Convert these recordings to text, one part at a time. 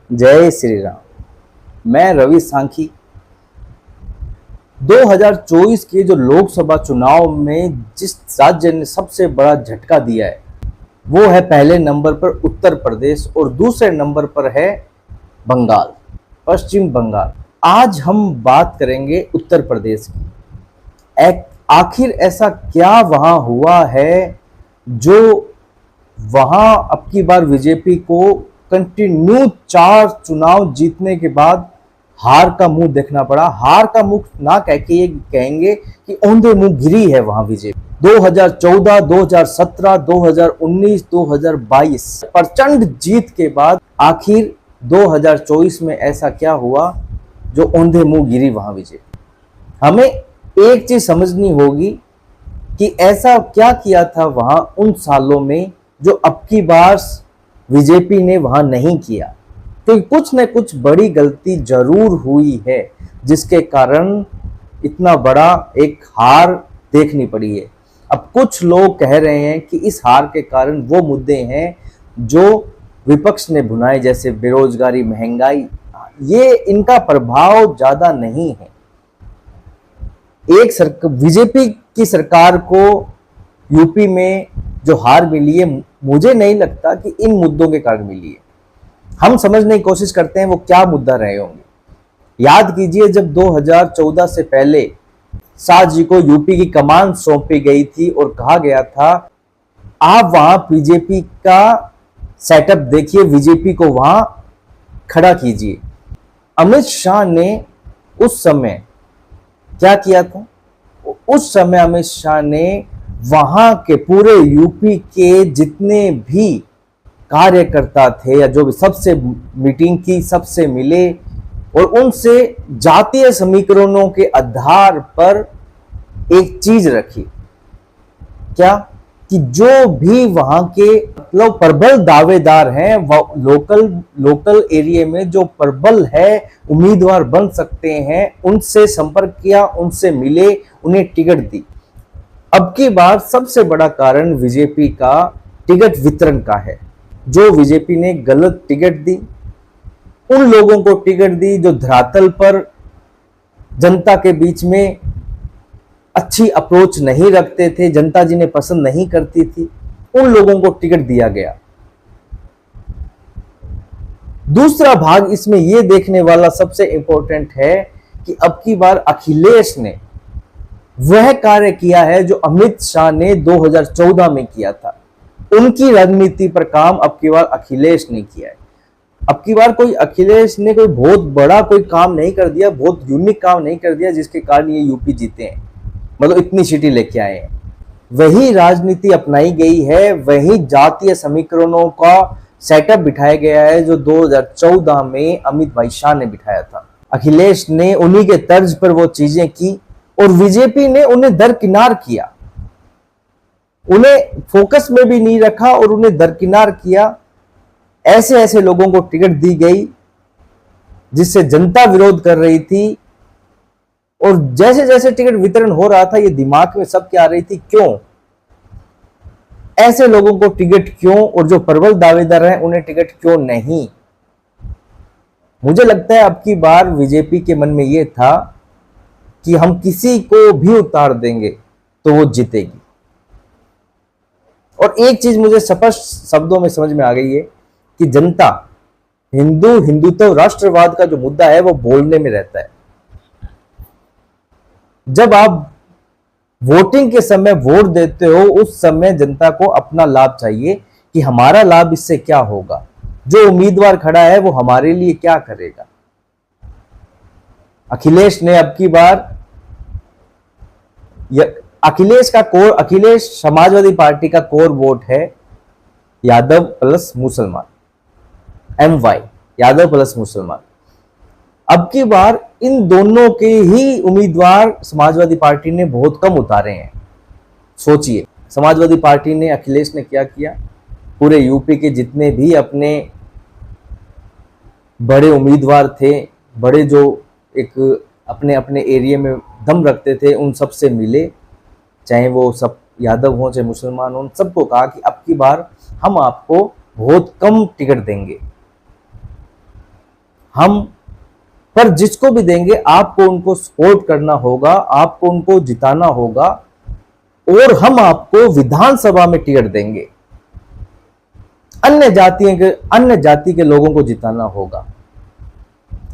जय श्री राम। मैं रवि सांखी। 2024 के जो लोकसभा चुनाव में जिस राज्य ने सबसे बड़ा झटका दिया है वो है पहले नंबर पर उत्तर प्रदेश और दूसरे नंबर पर है बंगाल, पश्चिम बंगाल। आज हम बात करेंगे उत्तर प्रदेश की। आखिर ऐसा क्या वहां हुआ है जो वहां अब की बार बीजेपी को कंटिन्यू 4 चुनाव जीतने के बाद हार का मुंह देखना पड़ा। हार का मुंह ना कह के ये कहेंगे कि औंधे मुंह गिरी है वहां बीजेपी। 2014, 2017, 2019, 2022 प्रचंड जीत के बाद आखिर 2024 में ऐसा क्या हुआ जो औंधे मुंह गिरी वहां बीजेपी। हमें एक चीज समझनी होगी कि ऐसा क्या किया था वहां उन सालों में जो अब की बार बीजेपी ने वहां नहीं किया। तो कुछ न कुछ बड़ी गलती जरूर हुई है जिसके कारण इतना बड़ा एक हार देखनी पड़ी है। अब कुछ लोग कह रहे हैं कि इस हार के कारण वो मुद्दे हैं जो विपक्ष ने भुनाए, जैसे बेरोजगारी, महंगाई, ये इनका प्रभाव ज्यादा नहीं है। एक बीजेपी की सरकार को यूपी में जो हार मिली है, मुझे नहीं लगता कि इन मुद्दों के कारण मिली है। हम समझने की कोशिश करते हैं वो क्या मुद्दा रहे होंगे। याद कीजिए, जब 2014 से पहले शाह जी को यूपी की कमान सौंपी गई थी और कहा गया था आप वहां बीजेपी का सेटअप देखिए, बीजेपी को वहां खड़ा कीजिए। अमित शाह ने उस समय क्या किया था? उस समय अमित शाह ने वहां के पूरे यूपी के जितने भी कार्यकर्ता थे या जो भी सबसे मीटिंग की, सबसे मिले और उनसे जातीय समीकरणों के आधार पर एक चीज रखी। क्या? कि जो भी वहां के मतलब प्रबल दावेदार हैं, वो लोकल एरिया में जो प्रबल है उम्मीदवार बन सकते हैं, उनसे संपर्क किया, उनसे मिले, उन्हें टिकट दी। अब की बार सबसे बड़ा कारण बीजेपी का टिकट वितरण का है। जो बीजेपी ने गलत टिकट दी, उन लोगों को टिकट दी जो धरातल पर जनता के बीच में अच्छी अप्रोच नहीं रखते थे, जनता जिन्हें पसंद नहीं करती थी, उन लोगों को टिकट दिया गया। दूसरा भाग इसमें यह देखने वाला सबसे इंपॉर्टेंट है कि अब की बार अखिलेश ने वह कार्य किया है जो अमित शाह ने 2014 में किया था। उनकी राजनीति पर काम अब की बार अखिलेश ने किया है। अब की बार कोई अखिलेश ने कोई बहुत बड़ा कोई काम नहीं कर दिया, बहुत यूनिक काम नहीं कर दिया जिसके कारण ये यूपी जीते हैं, मतलब इतनी सीटें लेके आए हैं। वही राजनीति अपनाई गई है, वही जातीय समीकरणों का सेटअप बिठाया गया है जो 2014 में अमित भाई शाह ने बिठाया था। अखिलेश ने उन्हीं के तर्ज पर वो चीजें की और बीजेपी ने उन्हें दरकिनार किया, उन्हें फोकस में भी नहीं रखा और उन्हें दरकिनार किया। ऐसे ऐसे लोगों को टिकट दी गई जिससे जनता विरोध कर रही थी और जैसे जैसे टिकट वितरण हो रहा था ये दिमाग में सबके आ रही थी क्यों ऐसे लोगों को टिकट क्यों, और जो प्रबल दावेदार हैं उन्हें टिकट क्यों नहीं। मुझे लगता है अब की बार बीजेपी के मन में यह था कि हम किसी को भी उतार देंगे तो वो जीतेगी। और एक चीज मुझे स्पष्ट शब्दों में समझ में आ गई है कि जनता हिंदुत्व राष्ट्रवाद का जो मुद्दा है वो बोलने में रहता है। जब आप वोटिंग के समय वोट देते हो उस समय जनता को अपना लाभ चाहिए कि हमारा लाभ इससे क्या होगा, जो उम्मीदवार खड़ा है वो हमारे लिए क्या करेगा। अखिलेश ने अब की बार अखिलेश समाजवादी पार्टी का कोर वोट है यादव प्लस मुसलमान, MY यादव प्लस मुसलमान। अब की बार इन दोनों के ही उम्मीदवार समाजवादी पार्टी ने बहुत कम उतारे हैं। सोचिए, समाजवादी पार्टी ने, अखिलेश ने क्या किया, पूरे यूपी के जितने भी अपने बड़े उम्मीदवार थे, बड़े जो एक अपने अपने एरिया में दम रखते थे, उन सब से मिले, चाहे वो सब यादव हो चाहे मुसलमान हो, उन सबको कहा कि अब की बार हम आपको बहुत कम टिकट देंगे। हम पर जिसको भी देंगे आपको उनको सपोर्ट करना होगा, आपको उनको जिताना होगा और हम आपको विधानसभा में टिकट देंगे। अन्य जाति के लोगों को जिताना होगा।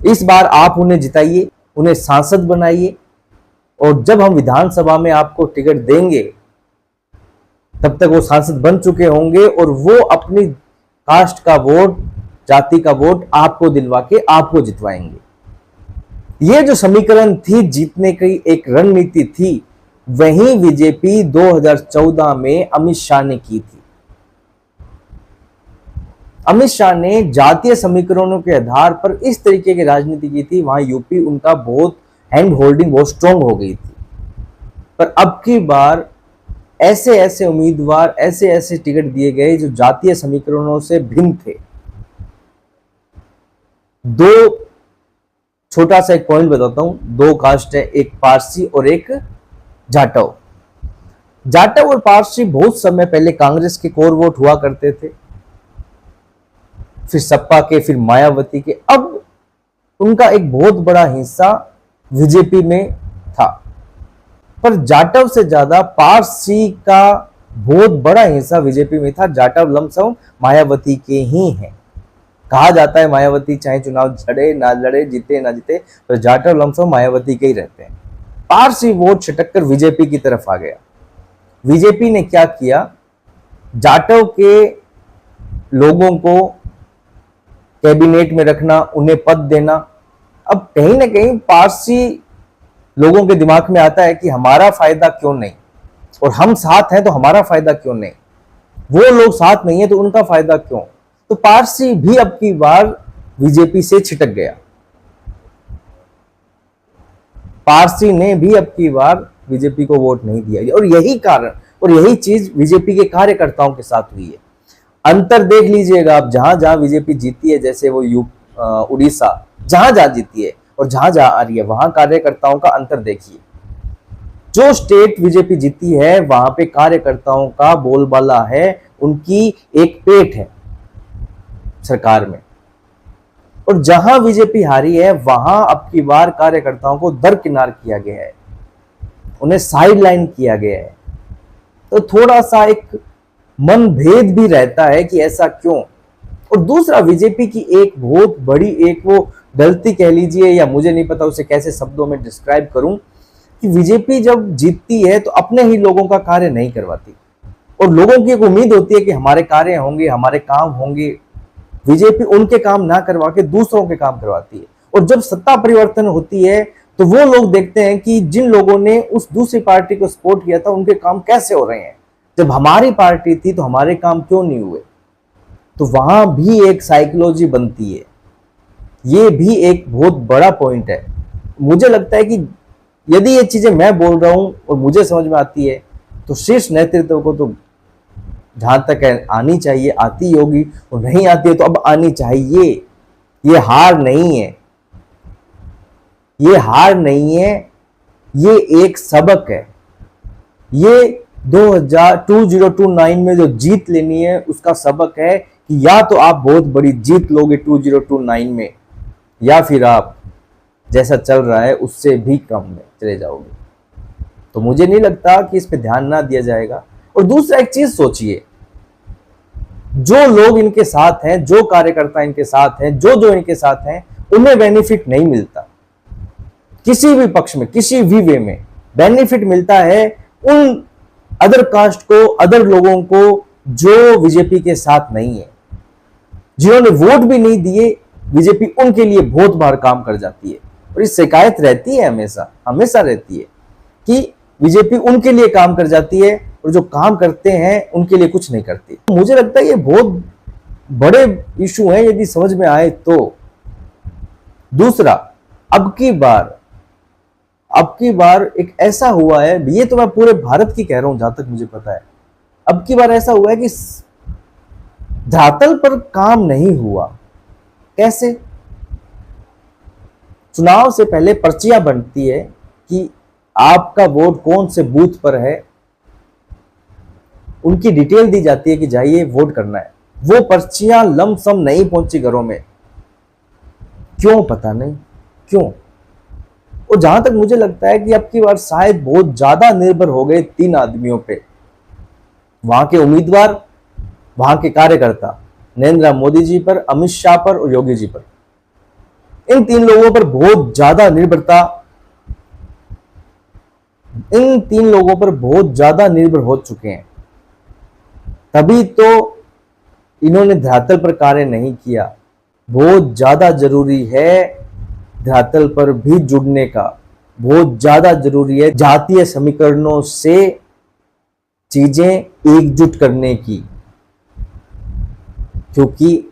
इस बार आप उन्हें जिताइए, उन्हें सांसद बनाइए और जब हम विधानसभा में आपको टिकट देंगे तब तक वो सांसद बन चुके होंगे और वो अपनी कास्ट का वोट, जाति का वोट आपको दिलवा के आपको जितवाएंगे। ये जो समीकरण थी, जीतने की एक रणनीति थी, वही बीजेपी 2014 में अमित शाह ने की थी। अमित शाह ने जातीय समीकरणों के आधार पर इस तरीके की राजनीति की थी, वहां यूपी उनका बहुत हैंड होल्डिंग बहुत स्ट्रांग हो गई थी। पर अब की बार ऐसे ऐसे उम्मीदवार, ऐसे ऐसे टिकट दिए गए जो जातीय समीकरणों से भिन्न थे। दो छोटा सा एक पॉइंट बताता हूं, दो कास्ट है, एक पारसी और एक जाटव। जाटव और पारसी बहुत समय पहले कांग्रेस के कोर वोट हुआ करते थे, फिर सपा के, फिर मायावती के। अब उनका एक बहुत बड़ा हिस्सा बीजेपी में था, पर जाटव से ज्यादा पारसी का बहुत बड़ा हिस्सा बीजेपी में था। जाटव लमसम मायावती के ही हैं। कहा जाता है मायावती चाहे चुनाव लड़े ना लड़े, जीते ना जीते, पर जाटव लमसम मायावती के ही रहते हैं। पारसी वोट छटक कर बीजेपी की तरफ आ गया। बीजेपी ने क्या किया, जाटव के लोगों को कैबिनेट में रखना, उन्हें पद देना। अब कहीं ना कहीं पारसी लोगों के दिमाग में आता है कि हमारा फायदा क्यों नहीं, और हम साथ हैं तो हमारा फायदा क्यों नहीं, वो लोग साथ नहीं है तो उनका फायदा क्यों। तो पारसी भी अब की बार बीजेपी से छिटक गया। पारसी ने भी अब की बार बीजेपी को वोट नहीं दिया, और यही कारण और यही चीज बीजेपी के कार्यकर्ताओं के साथ हुई है। अंतर देख लीजिएगा आप, जहां जहां बीजेपी जीती है, जैसे वो उड़ीसा, जहां जहां जीती है और जहां जहां आ रही है, वहां कार्यकर्ताओं का अंतर देखिए। जो स्टेट बीजेपी जीती है वहां पे कार्यकर्ताओं का बोलबाला है, उनकी एक पेट है सरकार में। और जहां बीजेपी हारी है वहां अब की बार कार्यकर्ताओं को दरकिनार किया गया है, उन्हें साइडलाइन किया गया है। तो थोड़ा सा एक मन भेद भी रहता है कि ऐसा क्यों। और दूसरा, बीजेपी की एक बहुत बड़ी एक वो गलती कह लीजिए, या मुझे नहीं पता उसे कैसे शब्दों में डिस्क्राइब करूं, कि बीजेपी जब जीतती है तो अपने ही लोगों का कार्य नहीं करवाती, और लोगों की एक उम्मीद होती है कि हमारे कार्य होंगे, हमारे काम होंगे। बीजेपी उनके काम ना करवा के दूसरों के काम करवाती है। और जब सत्ता परिवर्तन होती है तो वो लोग देखते हैं कि जिन लोगों ने उस दूसरी पार्टी को सपोर्ट किया था उनके काम कैसे हो रहे हैं, जब हमारी पार्टी थी तो हमारे काम क्यों नहीं हुए। तो वहां भी एक साइकोलॉजी बनती है। ये भी एक बहुत बड़ा पॉइंट है। मुझे लगता है कि यदि ये चीजें मैं बोल रहा हूं और मुझे समझ में आती है तो शीर्ष नेतृत्व को तो जहां तक है आनी चाहिए, आती होगी, और नहीं आती है तो अब आनी चाहिए। ये हार नहीं है, ये हार नहीं है, ये एक सबक है। ये 2029 में जो जीत लेनी है उसका सबक है कि या तो आप बहुत बड़ी जीत लोगे 2029 में, या फिर आप जैसा चल रहा है उससे भी कम में चले जाओगे। तो मुझे नहीं लगता कि इस पे ध्यान ना दिया जाएगा। और दूसरा एक चीज सोचिए, जो लोग इनके साथ हैं, जो कार्यकर्ता इनके साथ हैं, जो इनके साथ हैं, उन्हें बेनिफिट नहीं मिलता किसी भी पक्ष में, किसी भी वे में। बेनिफिट मिलता है उन अदर कास्ट को, अदर लोगों को जो बीजेपी के साथ नहीं है, जिन्होंने वोट भी नहीं दिए। बीजेपी उनके लिए बहुत बार काम कर जाती है, और इस शिकायत रहती है, हमेशा हमेशा रहती है कि बीजेपी उनके लिए काम कर जाती है और जो काम करते हैं उनके लिए कुछ नहीं करती। मुझे लगता है ये बहुत बड़े इशू हैं यदि समझ में आए तो। दूसरा, अब की बार एक ऐसा हुआ है, ये तो मैं पूरे भारत की कह रहा हूं जहां तक मुझे पता है, अब की बार ऐसा हुआ है कि धरातल पर काम नहीं हुआ। कैसे? चुनाव से पहले पर्चियां बनती है कि आपका वोट कौन से बूथ पर है, उनकी डिटेल दी जाती है कि जाइए वोट करना है। वो पर्चियां लमसम नहीं पहुंची घरों में, क्यों पता नहीं, क्यों। और जहां तक मुझे लगता है कि अब की बार शायद बहुत ज्यादा निर्भर हो गए 3 आदमियों पे, वहां के उम्मीदवार, वहां के कार्यकर्ता, नरेंद्र मोदी जी पर, अमित शाह पर और योगी जी पर। इन 3 लोगों पर बहुत ज्यादा निर्भरता, इन 3 लोगों पर बहुत ज्यादा निर्भर हो चुके हैं, तभी तो इन्होंने धरातल पर कार्य नहीं किया। बहुत ज्यादा जरूरी है धरातल पर भी जुड़ने का, बहुत ज्यादा जरूरी है जातीय समीकरणों से चीजें एकजुट करने की, क्योंकि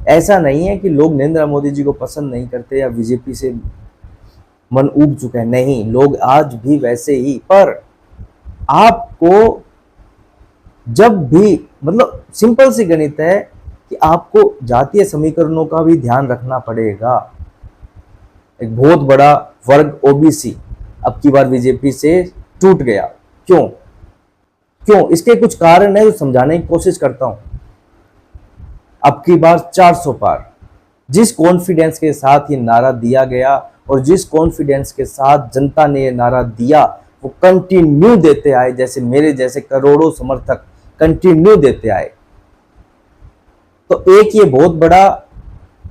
ऐसा नहीं है कि लोग नरेंद्र मोदी जी को पसंद नहीं करते या बीजेपी से मन उब चुका है, नहीं, लोग आज भी वैसे ही। पर आपको जब भी, मतलब सिंपल सी गणित है कि आपको जातीय समीकरणों का भी ध्यान रखना पड़ेगा। एक बहुत बड़ा वर्ग ओबीसी अब की बार बीजेपी से टूट गया, क्यों क्यों? इसके कुछ कारण है जो समझाने की कोशिश करता हूं। अब की बार 400 पार, जिस कॉन्फिडेंस के साथ ये नारा दिया गया और जिस कॉन्फिडेंस के साथ जनता ने ये नारा दिया, वो कंटिन्यू देते आए, जैसे मेरे जैसे करोड़ों समर्थक कंटिन्यू देते आए। तो एक ये बहुत बड़ा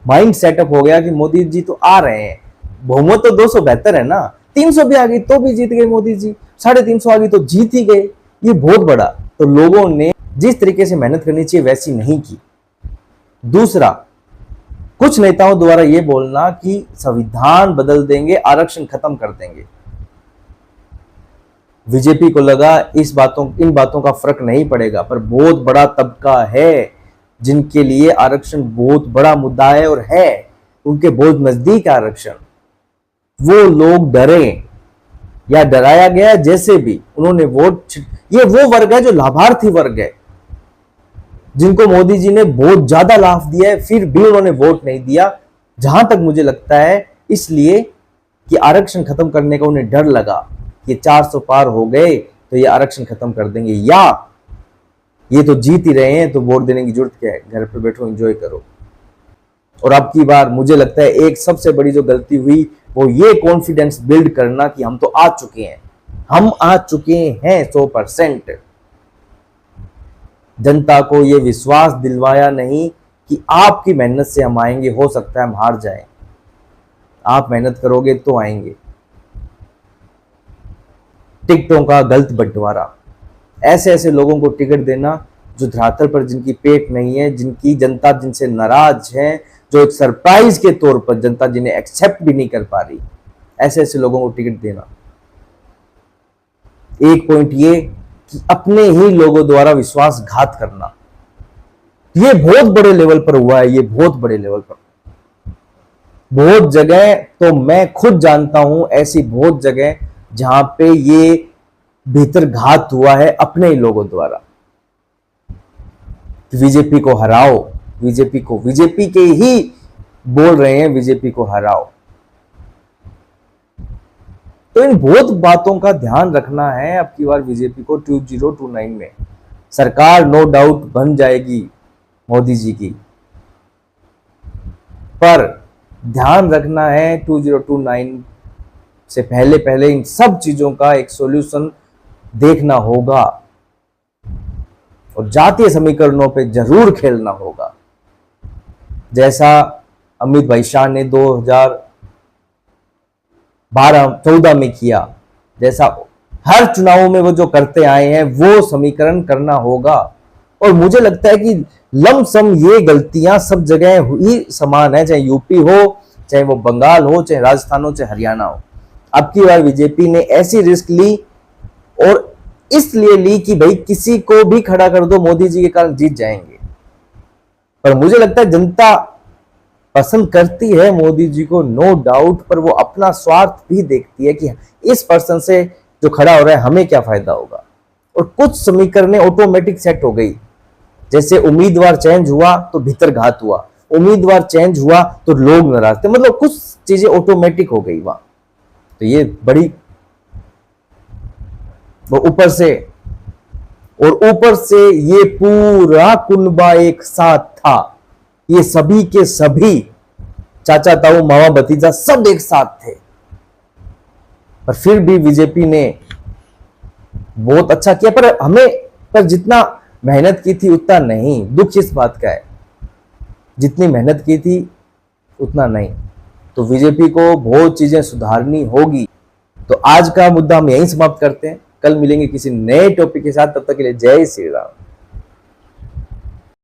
माइंड सेटअप हो गया कि मोदी जी तो आ रहे हैं, बहुमत तो 272 है ना, 300 भी आ गई तो भी जीत गए मोदी जी, 350 आ गई तो जीत ही गए, ये बहुत बड़ा। तो लोगों ने जिस तरीके से मेहनत करनी चाहिए वैसी नहीं की। दूसरा, कुछ नेताओं द्वारा यह बोलना कि संविधान बदल देंगे, आरक्षण खत्म कर देंगे, बीजेपी को लगा इन बातों का फर्क नहीं पड़ेगा। पर बहुत बड़ा तबका है जिनके लिए आरक्षण बहुत बड़ा मुद्दा है और है उनके बहुत नजदीक आरक्षण। वो लोग डरे या डराया गया, जैसे भी उन्होंने वोट, ये वो वर्ग है जो लाभार्थी वर्ग है, जिनको मोदी जी ने बहुत ज्यादा लाभ दिया है, फिर भी उन्होंने वोट नहीं दिया। जहां तक मुझे लगता है इसलिए कि आरक्षण खत्म करने का उन्हें डर लगा कि 400 पार हो गए तो ये आरक्षण खत्म कर देंगे, या ये तो जीत ही रहे हैं तो वोट देने की जरूरत क्या है, घर पे बैठो एंजॉय करो। और अब की बार मुझे लगता है एक सबसे बड़ी जो गलती हुई वो ये कॉन्फिडेंस बिल्ड करना कि हम तो आ चुके हैं, हम आ चुके हैं 100%। जनता को ये विश्वास दिलवाया नहीं कि आपकी मेहनत से हम आएंगे, हो सकता है हम हार जाएं, आप मेहनत करोगे तो आएंगे। टिकटों का गलत बंटवारा, ऐसे ऐसे लोगों को टिकट देना जो धरातल पर जिनकी पेट नहीं है, जिनकी जनता जिनसे नाराज है, जो एक सरप्राइज के तौर पर जनता जिन्हें एक्सेप्ट भी नहीं कर पा रही, ऐसे ऐसे लोगों को टिकट देना। एक पॉइंट ये कि अपने ही लोगों द्वारा विश्वासघात करना, ये बहुत बड़े लेवल पर हुआ है, ये बहुत बड़े लेवल पर, बहुत जगह तो मैं खुद जानता हूं ऐसी बहुत जगह जहां पे ये भीतर घात हुआ है अपने ही लोगों द्वारा। बीजेपी को हराओ, बीजेपी के ही बोल रहे हैं बीजेपी को हराओ। तो इन बहुत बातों का ध्यान रखना है अब की बार बीजेपी को 2029 में। सरकार नो डाउट बन जाएगी मोदी जी की, पर ध्यान रखना है 2029 से पहले पहले इन सब चीजों का एक सॉल्यूशन देखना होगा और जातीय समीकरणों पे जरूर खेलना होगा, जैसा अमित भाई शाह ने 2012-14 में किया, जैसा हर चुनावों में वो जो करते आए हैं वो समीकरण करना होगा। और मुझे लगता है कि लमसम ये गलतियां सब जगह हुई समान है, चाहे यूपी हो, चाहे वो बंगाल हो, चाहे राजस्थान हो, चाहे हरियाणा हो। अब की बार बीजेपी ने ऐसी रिस्क ली और इसलिए ली कि भाई किसी को भी खड़ा कर दो, मोदी जी के कारण जीत जाएंगे। पर मुझे लगता है जनता पसंद करती है मोदी जी को, नो डाउट, पर वो अपना स्वार्थ भी देखती है कि इस पर्सन से जो खड़ा हो रहा है हमें क्या फायदा होगा। और कुछ समीकरणें ऑटोमेटिक सेट हो गई, जैसे उम्मीदवार चेंज हुआ तो भीतर घात हुआ, उम्मीदवार चेंज हुआ तो लोग नाराज थे, मतलब कुछ चीजें ऑटोमेटिक हो गई वहां। तो ये बड़ी, वो ऊपर से ये पूरा कुनबा एक साथ था, ये सभी के सभी चाचा ताऊ मामा भतीजा सब एक साथ थे, पर फिर भी बीजेपी ने बहुत अच्छा किया। पर जितना मेहनत की थी उतना नहीं। दुख इस बात का है, जितनी मेहनत की थी उतना नहीं। तो बीजेपी को बहुत चीजें सुधारनी होगी। तो आज का मुद्दा हम यहीं समाप्त करते हैं। कल मिलेंगे किसी नए टॉपिक के साथ, तब तक के लिए जय श्री राम।